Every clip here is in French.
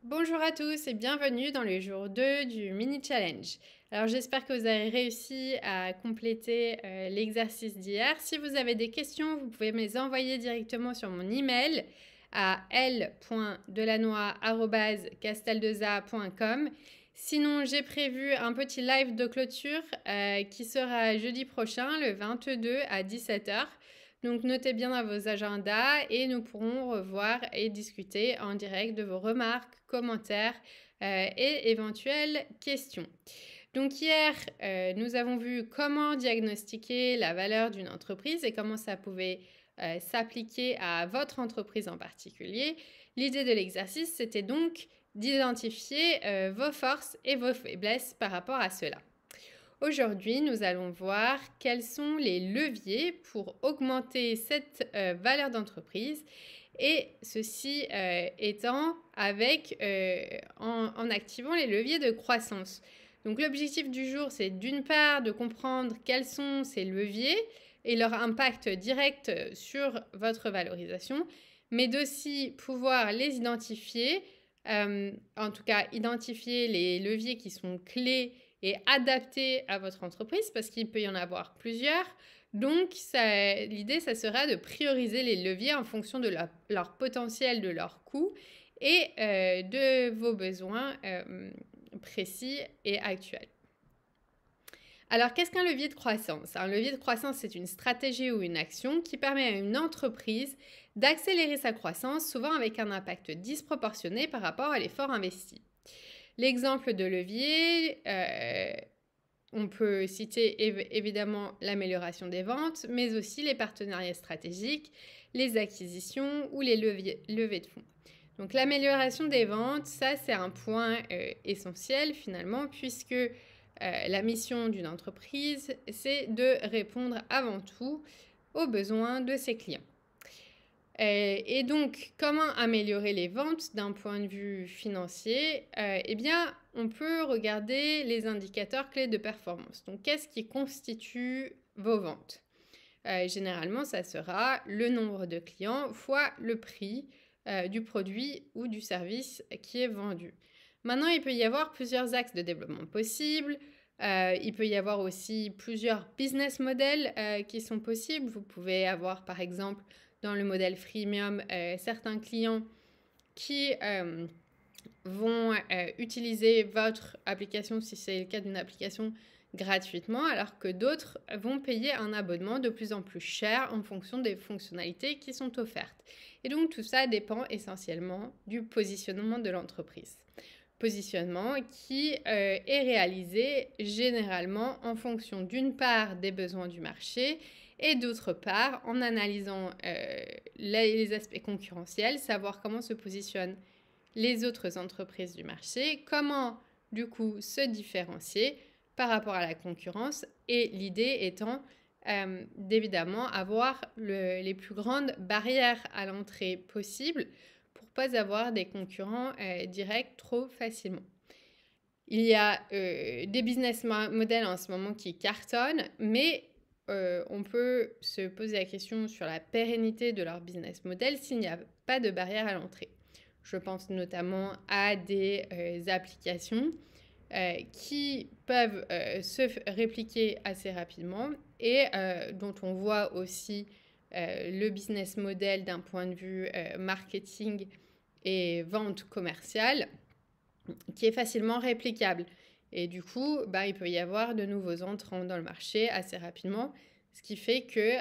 Bonjour à tous et bienvenue dans le jour 2 du mini challenge. Alors j'espère que vous avez réussi à compléter l'exercice d'hier. Si vous avez des questions, vous pouvez me les envoyer directement sur mon email à l.delanois@casteldeza.com. Sinon, j'ai prévu un petit live de clôture qui sera jeudi prochain, le 22 à 17 h. Donc notez bien dans vos agendas et nous pourrons revoir et discuter en direct de vos remarques, commentaires et éventuelles questions. Donc hier, nous avons vu comment diagnostiquer la valeur d'une entreprise et comment ça pouvait s'appliquer à votre entreprise en particulier. L'idée de l'exercice, c'était donc d'identifier vos forces et vos faiblesses par rapport à cela. Aujourd'hui, nous allons voir quels sont les leviers pour augmenter cette valeur d'entreprise et ceci étant en activant les leviers de croissance. Donc l'objectif du jour, c'est d'une part de comprendre quels sont ces leviers et leur impact direct sur votre valorisation, mais d'aussi pouvoir les identifier, en tout cas identifier les leviers qui sont clés et adaptés à votre entreprise parce qu'il peut y en avoir plusieurs. Donc, l'idée, ça sera de prioriser les leviers en fonction de leur potentiel, de leur coût et de vos besoins précis et actuels. Alors, qu'est-ce qu'un levier de croissance? Un levier de croissance, c'est une stratégie ou une action qui permet à une entreprise d'accélérer sa croissance, souvent avec un impact disproportionné par rapport à l'effort investi. L'exemple de levier, on peut citer évidemment l'amélioration des ventes, mais aussi les partenariats stratégiques, les acquisitions ou les levées de fonds. Donc l'amélioration des ventes, ça c'est un point essentiel finalement, puisque la mission d'une entreprise, c'est de répondre avant tout aux besoins de ses clients. Et donc, comment améliorer les ventes d'un point de vue financier? Eh bien, on peut regarder les indicateurs clés de performance. Donc, qu'est-ce qui constitue vos ventes? Généralement, ça sera le nombre de clients fois le prix du produit ou du service qui est vendu. Maintenant, il peut y avoir plusieurs axes de développement possibles. Il peut y avoir aussi plusieurs business models qui sont possibles. Vous pouvez avoir, par exemple, dans le modèle freemium, certains clients qui vont utiliser votre application, si c'est le cas d'une application, gratuitement, alors que d'autres vont payer un abonnement de plus en plus cher en fonction des fonctionnalités qui sont offertes. Et donc tout ça dépend essentiellement du positionnement de l'entreprise. Positionnement qui est réalisé généralement en fonction d'une part des besoins du marché et d'autre part en analysant les aspects concurrentiels, savoir comment se positionnent les autres entreprises du marché, comment du coup se différencier par rapport à la concurrence et l'idée étant d'évidemment avoir les plus grandes barrières à l'entrée possibles pour pas avoir des concurrents directs trop facilement. Il y a des business models en ce moment qui cartonnent, mais on peut se poser la question sur la pérennité de leur business model s'il n'y a pas de barrière à l'entrée. Je pense notamment à des applications qui peuvent se répliquer assez rapidement et dont on voit aussi le business model d'un point de vue marketing et vente commerciale qui est facilement réplicable. Et du coup, il peut y avoir de nouveaux entrants dans le marché assez rapidement, ce qui fait que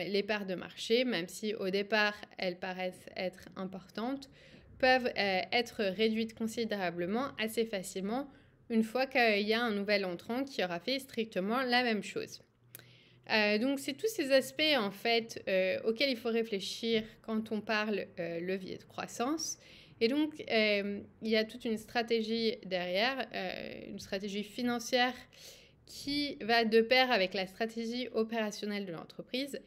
les parts de marché, même si au départ elles paraissent être importantes, peuvent être réduites considérablement assez facilement une fois qu'il y a un nouvel entrant qui aura fait strictement la même chose. Donc c'est tous ces aspects en fait auxquels il faut réfléchir quand on parle levier de croissance. Et donc il y a toute une stratégie derrière, une stratégie financière qui va de pair avec la stratégie opérationnelle de l'entreprise,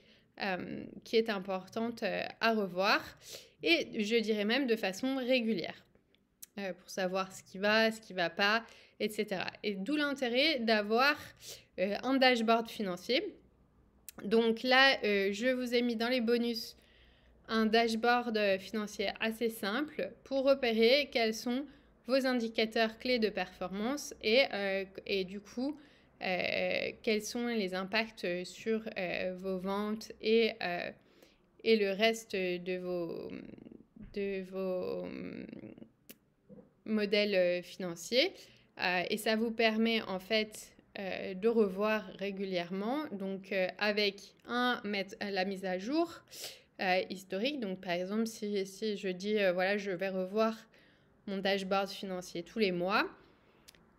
qui est importante à revoir, et je dirais même de façon régulière, pour savoir ce qui va pas, etc. Et d'où l'intérêt d'avoir un dashboard financier. Donc là, je vous ai mis dans les bonus un dashboard financier assez simple pour repérer quels sont vos indicateurs clés de performance et du coup, quels sont les impacts sur vos ventes et le reste de vos modèles financiers. Et ça vous permet en fait de revoir régulièrement, donc avec la mise à jour historique. Donc par exemple, si je dis voilà, je vais revoir mon dashboard financier tous les mois,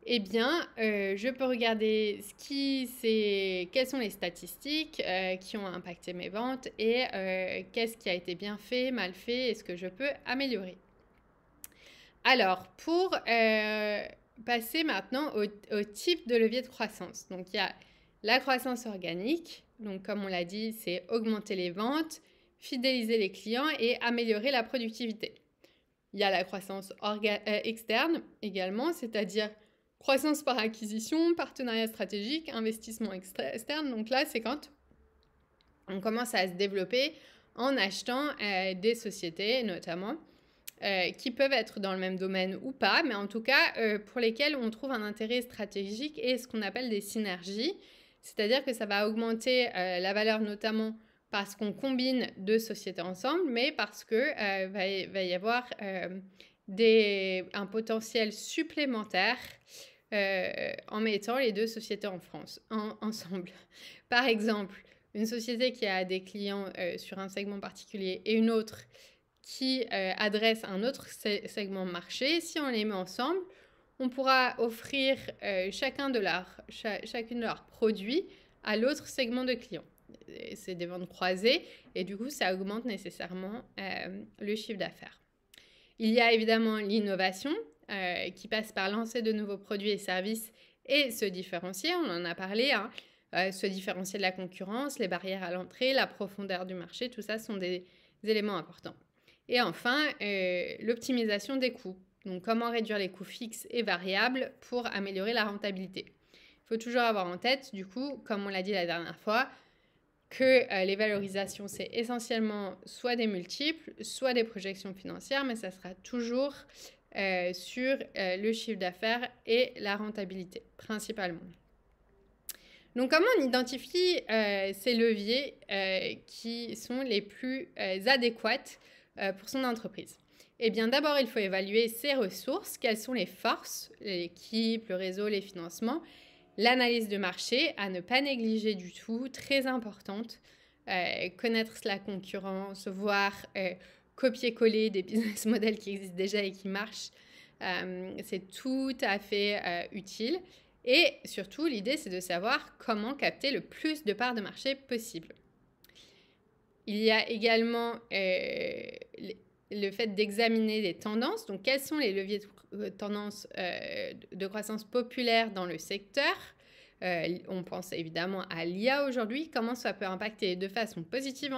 eh bien, je peux regarder quelles sont les statistiques qui ont impacté mes ventes et qu'est-ce qui a été bien fait, mal fait, et ce que je peux améliorer. Alors, pour passer maintenant au type de levier de croissance. Donc, il y a la croissance organique. Donc, comme on l'a dit, c'est augmenter les ventes, fidéliser les clients et améliorer la productivité. Il y a la croissance externe également, c'est-à-dire croissance par acquisition, partenariat stratégique, investissement externe. Donc là, c'est quand on commence à se développer en achetant des sociétés notamment qui peuvent être dans le même domaine ou pas, mais en tout cas pour lesquelles on trouve un intérêt stratégique et ce qu'on appelle des synergies. C'est-à-dire que ça va augmenter la valeur notamment parce qu'on combine deux sociétés ensemble, mais parce que va y avoir un potentiel supplémentaire en mettant les deux sociétés ensemble. Par exemple, une société qui a des clients sur un segment particulier et une autre qui adresse un autre segment marché, si on les met ensemble, on pourra offrir chacune de leurs produits à l'autre segment de clients. C'est des ventes croisées et du coup, ça augmente nécessairement le chiffre d'affaires. Il y a évidemment l'innovation qui passe par lancer de nouveaux produits et services et se différencier, on en a parlé, se différencier de la concurrence, les barrières à l'entrée, la profondeur du marché, tout ça sont des éléments importants. Et enfin, l'optimisation des coûts. Donc, comment réduire les coûts fixes et variables pour améliorer la rentabilité. Il faut toujours avoir en tête, du coup, comme on l'a dit la dernière fois, que les valorisations, c'est essentiellement soit des multiples, soit des projections financières, mais ça sera toujours sur le chiffre d'affaires et la rentabilité, principalement. Donc, comment on identifie ces leviers qui sont les plus adéquats pour son entreprise? Eh bien, d'abord, il faut évaluer ses ressources. Quelles sont les forces, l'équipe, le réseau, les financements? L'analyse de marché, à ne pas négliger du tout, très importante. Connaître la concurrence, voir copier-coller des business models qui existent déjà et qui marchent. C'est tout à fait utile. Et surtout, l'idée, c'est de savoir comment capter le plus de parts de marché possible. Il y a également le fait d'examiner les tendances. Donc, quels sont les leviers de tendance de croissance populaire dans le secteur? On pense évidemment à l'IA aujourd'hui. Comment ça peut impacter de façon positive,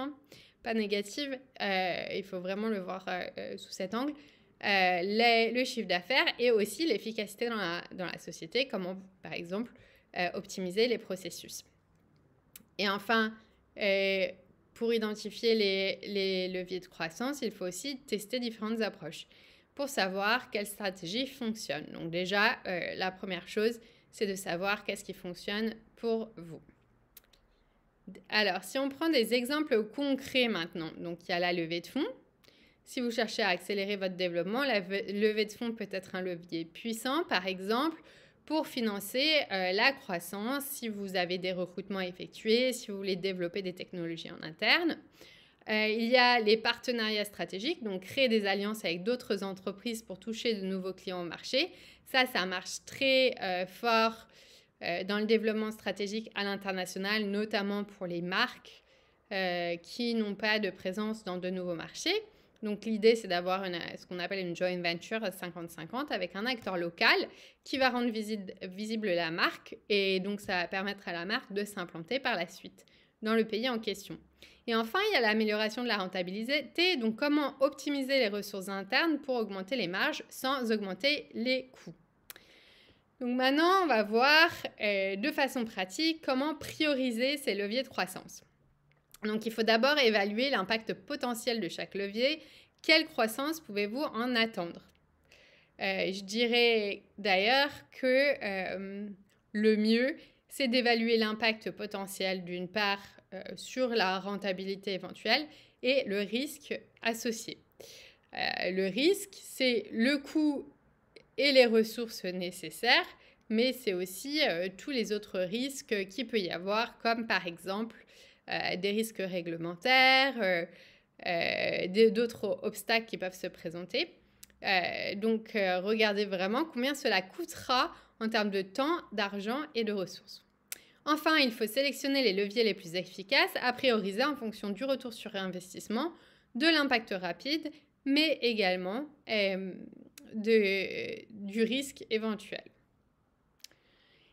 pas négative. Il faut vraiment le voir sous cet angle. Le chiffre d'affaires et aussi l'efficacité dans la société. Comment, par exemple, optimiser les processus. Et enfin, pour identifier les leviers de croissance, il faut aussi tester différentes approches pour savoir quelle stratégie fonctionne. Donc déjà, la première chose, c'est de savoir qu'est-ce qui fonctionne pour vous. Alors, si on prend des exemples concrets maintenant, donc il y a la levée de fonds. Si vous cherchez à accélérer votre développement, la levée de fonds peut être un levier puissant, par exemple, pour financer la croissance, si vous avez des recrutements à effectuer, si vous voulez développer des technologies en interne. Il y a les partenariats stratégiques, donc créer des alliances avec d'autres entreprises pour toucher de nouveaux clients au marché. Ça marche très fort dans le développement stratégique à l'international, notamment pour les marques qui n'ont pas de présence dans de nouveaux marchés. Donc, l'idée, c'est d'avoir ce qu'on appelle une joint venture 50-50 avec un acteur local qui va rendre visible la marque. Et donc, ça va permettre à la marque de s'implanter par la suite dans le pays en question. Et enfin, il y a l'amélioration de la rentabilité. Donc, comment optimiser les ressources internes pour augmenter les marges sans augmenter les coûts. Donc, maintenant, on va voir de façon pratique comment prioriser ces leviers de croissance. Donc, il faut d'abord évaluer l'impact potentiel de chaque levier. Quelle croissance pouvez-vous en attendre? Je dirais d'ailleurs que le mieux, c'est d'évaluer l'impact potentiel d'une part sur la rentabilité éventuelle et le risque associé. Le risque, c'est le coût et les ressources nécessaires, mais c'est aussi tous les autres risques qu'il peut y avoir, comme par exemple des risques réglementaires, d'autres obstacles qui peuvent se présenter. Donc, regardez vraiment combien cela coûtera en termes de temps, d'argent et de ressources. Enfin, il faut sélectionner les leviers les plus efficaces à prioriser en fonction du retour sur investissement, de l'impact rapide, mais également du risque éventuel.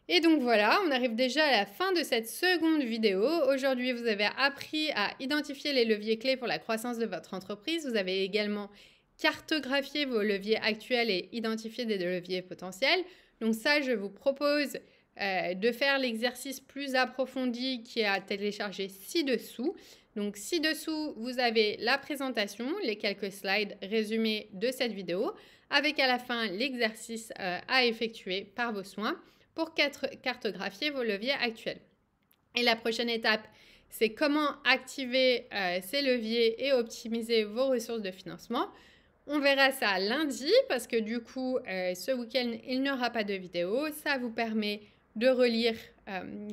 Et donc voilà, on arrive déjà à la fin de cette seconde vidéo. Aujourd'hui, vous avez appris à identifier les leviers clés pour la croissance de votre entreprise. Vous avez également cartographié vos leviers actuels et identifié des leviers potentiels. Donc ça, je vous propose de faire l'exercice plus approfondi qui est à télécharger ci-dessous. Donc ci-dessous, vous avez la présentation, les quelques slides résumés de cette vidéo, avec à la fin l'exercice à effectuer par vos soins pour cartographier vos leviers actuels. Et la prochaine étape, c'est comment activer ces leviers et optimiser vos ressources de financement. On verra ça lundi parce que du coup, ce week-end, il n'y aura pas de vidéo. Ça vous permet de relire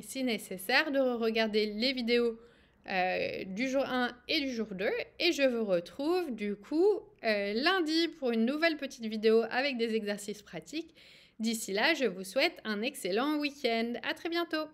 si nécessaire, de regarder les vidéos du jour 1 et du jour 2. Et je vous retrouve du coup lundi pour une nouvelle petite vidéo avec des exercices pratiques. D'ici là, je vous souhaite un excellent week-end. À très bientôt!